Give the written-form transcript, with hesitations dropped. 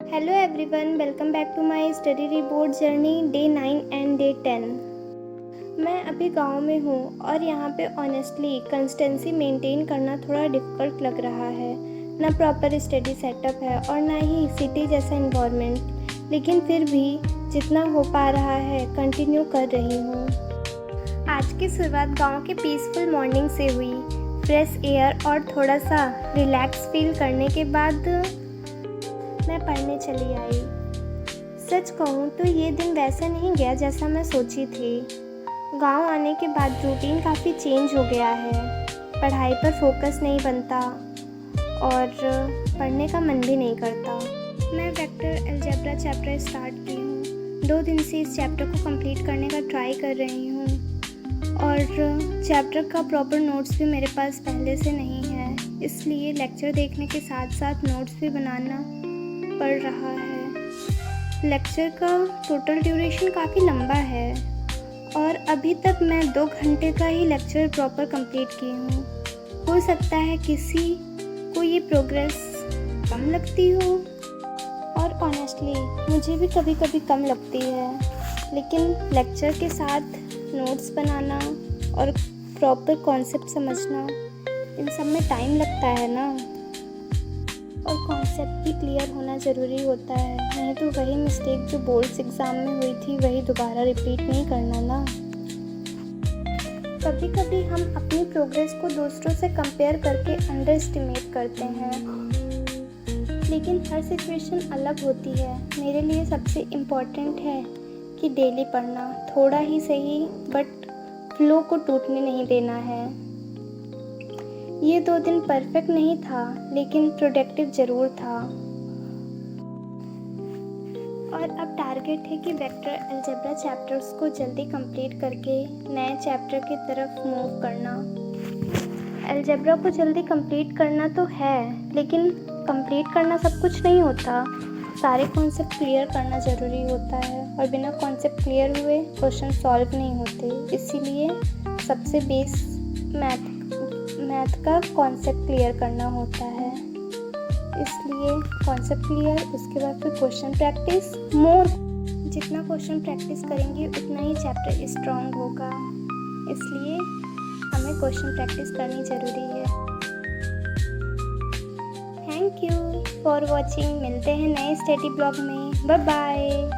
Hello everyone, welcome back to my study report journey day 9 and day 10। मैं अभी गांव में हूँ और यहाँ पे ऑनेस्टली कंसिस्टेंसी मेंटेन करना थोड़ा डिफ़िकल्ट लग रहा है। ना प्रॉपर स्टडी सेटअप है और ना ही सिटी जैसा इन्वायरमेंट, लेकिन फिर भी जितना हो पा रहा है कंटिन्यू कर रही हूँ। आज की शुरुआत गाँव के पीसफुल मॉर्निंग से हुई। फ्रेश एयर और थोड़ा सा रिलैक्स फील करने के बाद मैं पढ़ने चली आई। सच कहूँ तो ये दिन वैसा नहीं गया जैसा मैं सोची थी। गांव आने के बाद रूटीन काफ़ी चेंज हो गया है। पढ़ाई पर फोकस नहीं बनता और पढ़ने का मन भी नहीं करता। मैं वेक्टर अलजेब्रा चैप्टर स्टार्ट की हूँ। 2 दिन से इस चैप्टर को कंप्लीट करने का ट्राई कर रही हूँ और चैप्टर का प्रॉपर नोट्स भी मेरे पास पहले से नहीं है, इसलिए लेक्चर देखने के साथ साथ नोट्स भी बनाना पड़ रहा है। लेक्चर का टोटल ड्यूरेशन काफ़ी लंबा है और अभी तक मैं 2 घंटे का ही लेक्चर प्रॉपर कंप्लीट की हूँ। हो सकता है किसी को ये प्रोग्रेस कम लगती हो और ऑनेस्टली मुझे भी कभी कभी कम लगती है, लेकिन लेक्चर के साथ नोट्स बनाना और प्रॉपर कॉन्सेप्ट समझना, इन सब में टाइम लगता है ना। और कॉन्सेप्ट भी क्लियर होना ज़रूरी होता है, नहीं तो वही मिस्टेक जो बोर्ड्स एग्ज़ाम में हुई थी वही दोबारा रिपीट नहीं करना ना। कभी कभी हम अपनी प्रोग्रेस को दूसरों से कंपेयर करके अंडर एस्टिमेट करते हैं, लेकिन हर सिचुएशन अलग होती है। मेरे लिए सबसे इम्पॉर्टेंट है कि डेली पढ़ना, थोड़ा ही सही बट फ्लो को टूटने नहीं देना है। ये 2 दिन परफेक्ट नहीं था, लेकिन प्रोडक्टिव ज़रूर था। और अब टारगेट है कि वेक्टर अलजेब्रा चैप्टर्स को जल्दी कंप्लीट करके नए चैप्टर की तरफ मूव करना। अलजेब्रा को जल्दी कंप्लीट करना तो है, लेकिन कंप्लीट करना सब कुछ नहीं होता। सारे कॉन्सेप्ट क्लियर करना ज़रूरी होता है और बिना कॉन्सेप्ट क्लियर हुए क्वेश्चन सॉल्व नहीं होते। इसीलिए सबसे बेस मैथ का कॉन्सेप्ट क्लियर करना होता है। इसलिए कॉन्सेप्ट क्लियर, उसके बाद फिर क्वेश्चन प्रैक्टिस मोर। जितना क्वेश्चन प्रैक्टिस करेंगे उतना ही चैप्टर स्ट्रॉन्ग होगा, इसलिए हमें क्वेश्चन प्रैक्टिस करनी ज़रूरी है। Thank you for watching. मिलते हैं नए स्टडी ब्लॉग में। Bye bye.